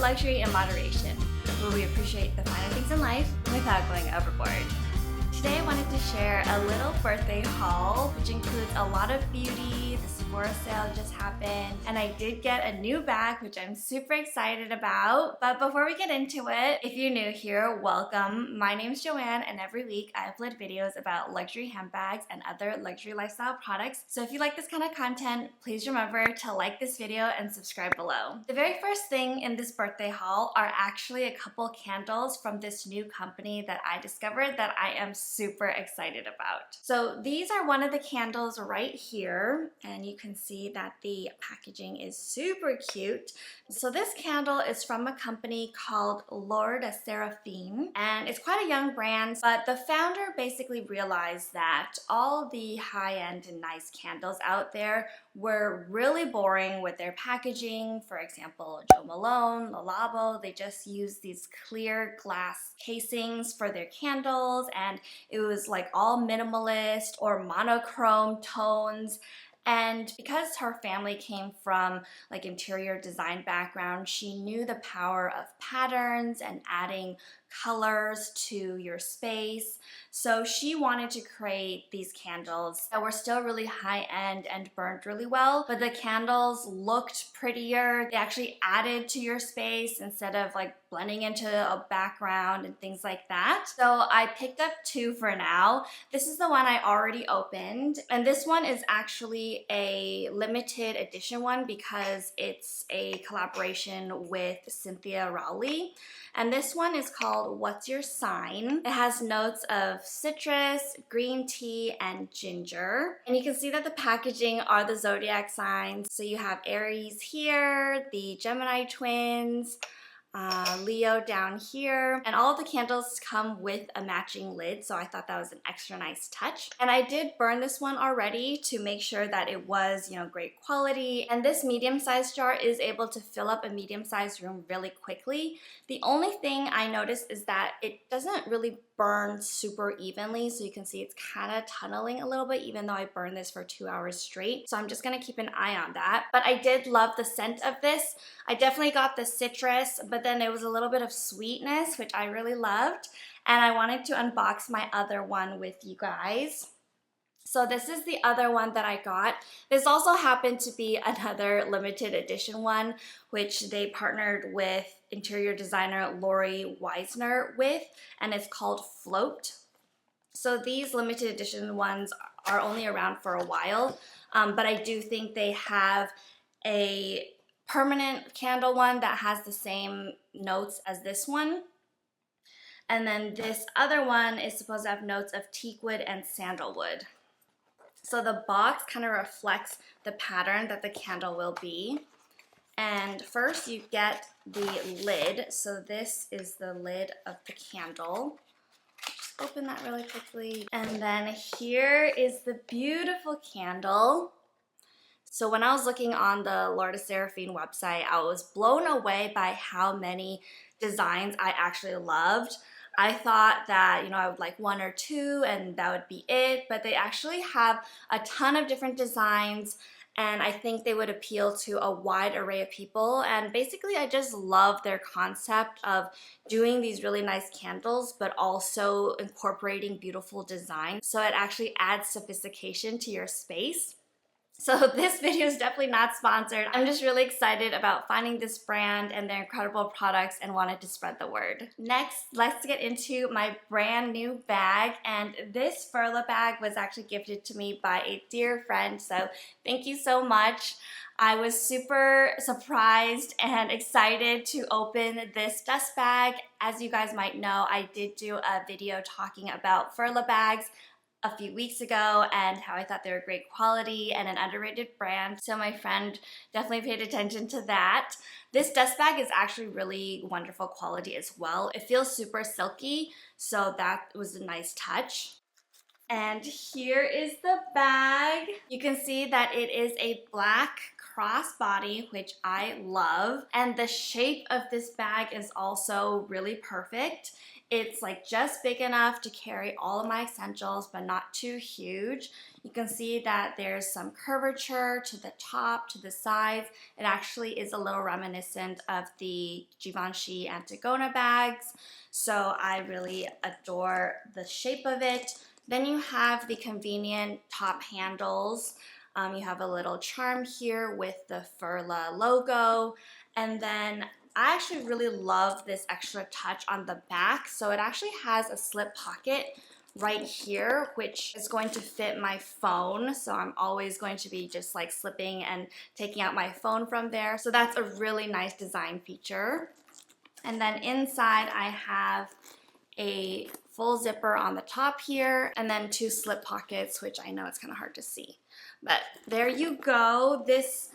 Luxury in Moderation, where we appreciate the finer things in life without going overboard. Today I wanted to share a little birthday haul, which includes a lot of beauty. The Sephora sale just happened, and I did get a new bag, which I'm super excited about. But before we get into it, if you're new here, welcome. My name's Joanne, and every week I upload videos about luxury handbags and other luxury lifestyle products. So if you like this kind of content, please remember to like this video and subscribe below. The very first thing in this birthday haul are actually a couple candles from this new company that I discovered that I am super excited about. So these are one of the candles right here, and you can see that the packaging is super cute. So this candle is from a company called Seraphim, and it's quite a young brand, but the founder basically realized that all the high-end and nice candles out there were really boring with their packaging. For example, Jo Malone, Le Labo, they just use these clear glass casings for their candles, and it was like all minimalist or monochrome tones. And because her family came from like interior design background, she knew the power of patterns and adding colors to your space. So she wanted to create these candles that were still really high-end and burned really well, but the candles looked prettier. They actually added to your space instead of like blending into a background and things like that. So I picked up two for now. This is the one I already opened, and this one is actually a limited edition one because it's a collaboration with Cynthia Rowley. And this one is called What's Your Sign? It has notes of citrus, green tea, and ginger. And you can see that the packaging are the zodiac signs. So you have Aries here, the Gemini twins, Leo down here, and all of the candles come with a matching lid, so I thought that was an extra nice touch. And I did burn this one already to make sure that it was, great quality. And this medium-sized jar is able to fill up a medium-sized room really quickly. The only thing I noticed is that it doesn't really burn super evenly, so you can see it's kind of tunneling a little bit, even though I burned this for 2 hours straight. So I'm just gonna keep an eye on that. But I did love the scent of this. I definitely got the citrus, but then there was a little bit of sweetness, which I really loved. And I wanted to unbox my other one with you guys. So this is the other one that I got. This also happened to be another limited edition one, which they partnered with interior designer Lori Weisner with, and it's called Float. So these limited edition ones are only around for a while, but I do think they have a permanent candle one that has the same notes as this one. And then this other one is supposed to have notes of teakwood and sandalwood. So the box kind of reflects the pattern that the candle will be. And first you get the lid. So this is the lid of the candle. Just open that really quickly. And then here is the beautiful candle. So when I was looking on the Lord of Seraphine website, I was blown away by how many designs I actually loved. I thought that, I would like one or two and that would be it, but they actually have a ton of different designs, and I think they would appeal to a wide array of people. And basically I just love their concept of doing these really nice candles but also incorporating beautiful design, so it actually adds sophistication to your space. So this video is definitely not sponsored. I'm just really excited about finding this brand and their incredible products and wanted to spread the word. Next, let's get into my brand new bag. And this Furla bag was actually gifted to me by a dear friend, so thank you so much. I was super surprised and excited to open this dust bag. As you guys might know, I did do a video talking about Furla bags a few weeks ago and how I thought they were great quality and an underrated brand. So my friend definitely paid attention to that. This dust bag is actually really wonderful quality as well. It feels super silky, so that was a nice touch. And here is the bag. You can see that it is a black crossbody, which I love. And the shape of this bag is also really perfect. It's like just big enough to carry all of my essentials, but not too huge. You can see that there's some curvature to the top, to the sides. It actually is a little reminiscent of the Givenchy Antigona bags. So I really adore the shape of it. Then you have the convenient top handles. You have a little charm here with the Furla logo. And then I actually really love this extra touch on the back. So it actually has a slip pocket right here, which is going to fit my phone. So I'm always going to be just like slipping and taking out my phone from there. So that's a really nice design feature. And then inside I have a full zipper on the top here, and then 2 slip pockets, which I know it's kind of hard to see. But there you go. This,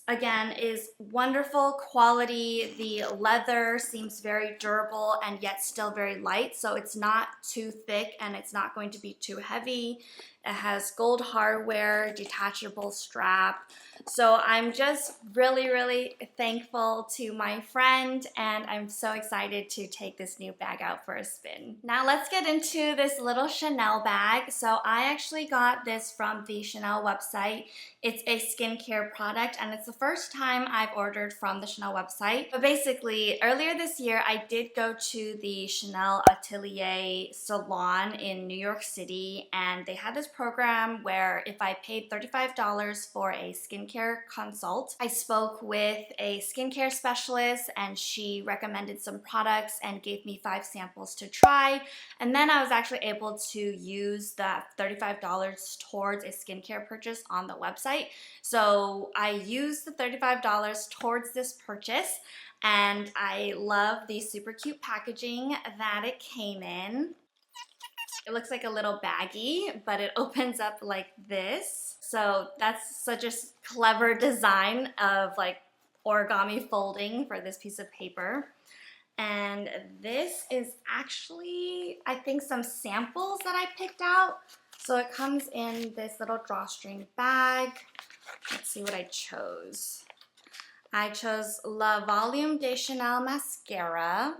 again, is wonderful quality. The leather seems very durable and yet still very light, so it's not too thick and it's not going to be too heavy. It has gold hardware, detachable strap. So I'm just really, really thankful to my friend, and I'm so excited to take this new bag out for a spin. Now let's get into this little Chanel bag. So I actually got this from the Chanel website. It's a skincare product, and it's the first time I've ordered from the Chanel website. But basically, earlier this year, I did go to the Chanel Atelier salon in New York City, and they had this program where if I paid $35 for a skincare consult, I spoke with a skincare specialist and she recommended some products and gave me 5 samples to try. And then I was actually able to use that $35 towards a skincare purchase on the website. So I used the $35 towards this purchase, and I love the super cute packaging that it came in. It looks like a little baggie, but it opens up like this. So that's such a clever design of like origami folding for this piece of paper. And this is actually, I think, some samples that I picked out. So it comes in this little drawstring bag. Let's see what I chose. I chose La Volume de Chanel Mascara.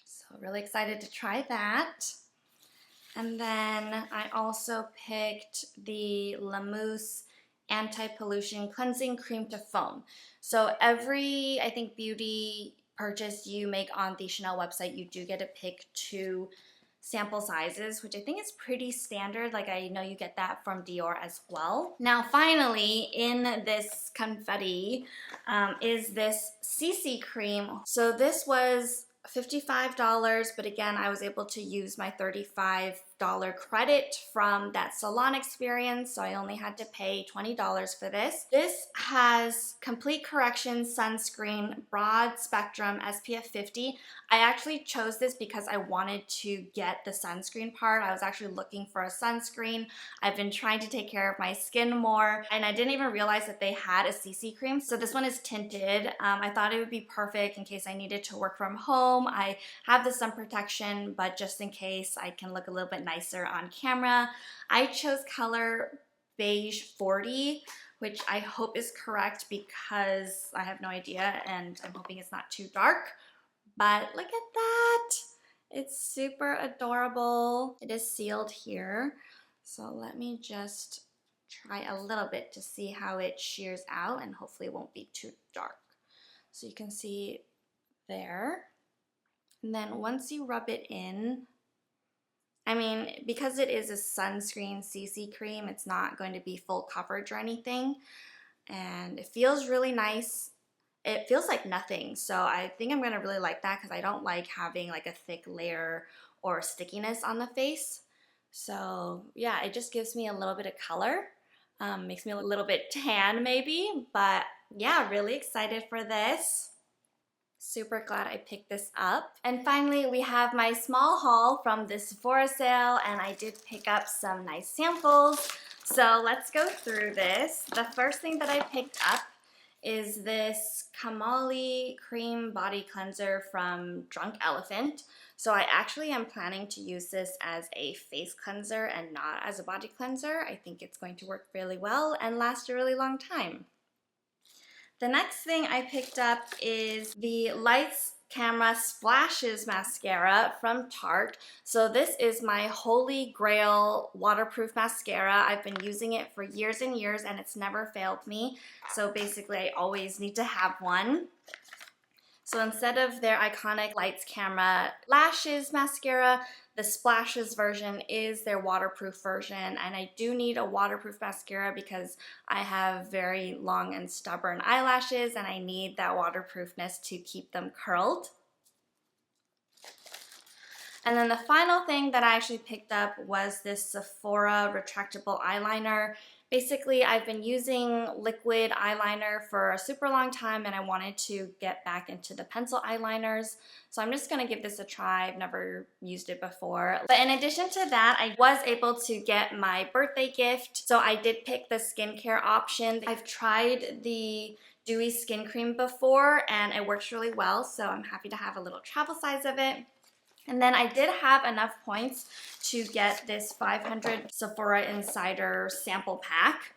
So really excited to try that. And then I also picked the La Mousse Anti-Pollution Cleansing Cream to Foam. So every, I think, beauty purchase you make on the Chanel website, you do get to pick 2 sample sizes, which I think is pretty standard. Like I know you get that from Dior as well. Now finally, in this confetti is this CC cream. So this was $55, but again, I was able to use my $35 credit from that salon experience, so I only had to pay $20 for this. This has complete correction sunscreen, broad spectrum, SPF 50. I actually chose this because I wanted to get the sunscreen part. I was actually looking for a sunscreen. I've been trying to take care of my skin more, and I didn't even realize that they had a CC cream. So this one is tinted. I thought it would be perfect in case I needed to work from home. I have the sun protection, but just in case I can look a little bit nicer on camera. I chose color beige 40, which I hope is correct because I have no idea and I'm hoping it's not too dark. But look at that. It's super adorable. It is sealed here. So let me just try a little bit to see how it shears out, and hopefully it won't be too dark. So you can see there. And then once you rub it in, I mean, because it is a sunscreen CC cream, it's not going to be full coverage or anything. And it feels really nice. It feels like nothing. So I think I'm going to really like that because I don't like having like a thick layer or stickiness on the face. So yeah, it just gives me a little bit of color. Makes me a little bit tan maybe. But yeah, really excited for this. Super glad I picked this up. And finally, we have my small haul from this Sephora sale, and I did pick up some nice samples. So let's go through this. The first thing that I picked up is this Kamali Cream Body Cleanser from Drunk Elephant. So I actually am planning to use this as a face cleanser and not as a body cleanser. I think it's going to work really well and last a really long time. The next thing I picked up is the Lights Camera Splashes mascara from Tarte. So this is my holy grail waterproof mascara. I've been using it for years and years and it's never failed me. So basically I always need to have one. So instead of their iconic Lights Camera Lashes mascara, the Splashes version is their waterproof version, and I do need a waterproof mascara because I have very long and stubborn eyelashes and I need that waterproofness to keep them curled. And then the final thing that I actually picked up was this Sephora retractable eyeliner. Basically, I've been using liquid eyeliner for a super long time and I wanted to get back into the pencil eyeliners. So I'm just going to give this a try. I've never used it before. But in addition to that, I was able to get my birthday gift. So I did pick the skincare option. I've tried the dewy skin cream before and it works really well. So I'm happy to have a little travel size of it. And then I did have enough points to get this 500 Sephora Insider sample pack.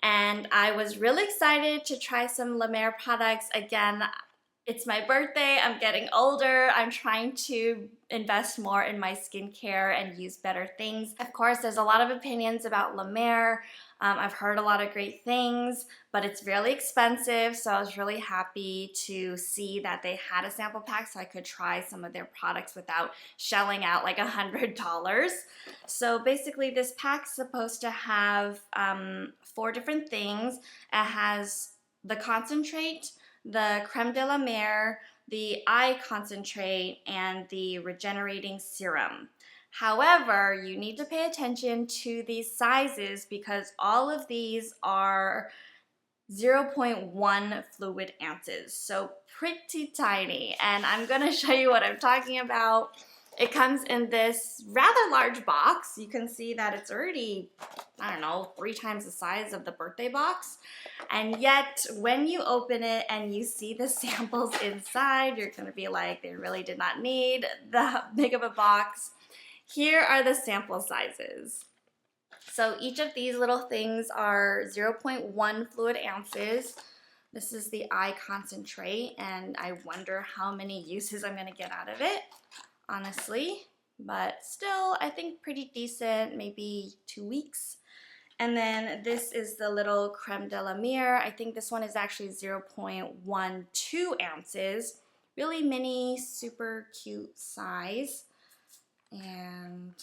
And I was really excited to try some La Mer products. Again, it's my birthday, I'm getting older, I'm trying to invest more in my skincare and use better things. Of course, there's a lot of opinions about La Mer. I've heard a lot of great things, but it's really expensive, so I was really happy to see that they had a sample pack so I could try some of their products without shelling out like $100. So basically this pack's supposed to have 4 different things. It has the concentrate, the creme de la mer, the eye concentrate, and the regenerating serum. However, you need to pay attention to these sizes because all of these are 0.1 fluid ounces, so pretty tiny. And I'm gonna show you what I'm talking about. It comes in this rather large box. You can see that it's already, I don't know, 3 times the size of the birthday box. And yet, when you open it and you see the samples inside, you're gonna be like, they really did not need that big of a box. Here are the sample sizes. So each of these little things are 0.1 fluid ounces. This is the eye concentrate, and I wonder how many uses I'm gonna get out of it, honestly. But still, I think pretty decent, maybe 2 weeks. And then this is the little creme de la mer. I think this one is actually 0.12 ounces. Really mini, super cute size. And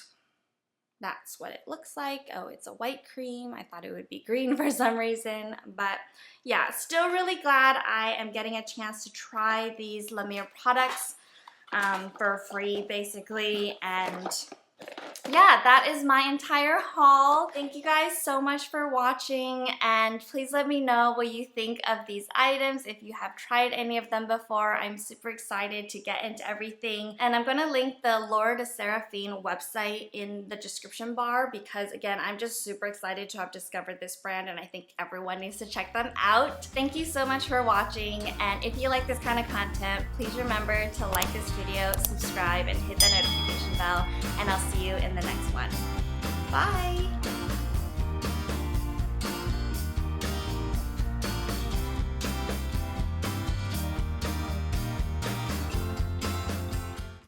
that's what it looks like. Oh, it's a white cream. I thought it would be green for some reason. But yeah, still really glad I am getting a chance to try these La Mer products for free, basically. And yeah, that is my entire haul. Thank you guys so much for watching, and please let me know what you think of these items. If you have tried any of them before, I'm super excited to get into everything. And I'm gonna link the Laura de Seraphine website in the description bar because, again, I'm just super excited to have discovered this brand and I think everyone needs to check them out. Thank you so much for watching, and if you like this kind of content, please remember to like this video, subscribe, and hit the notification bell, and I'll see you in the next one. Bye!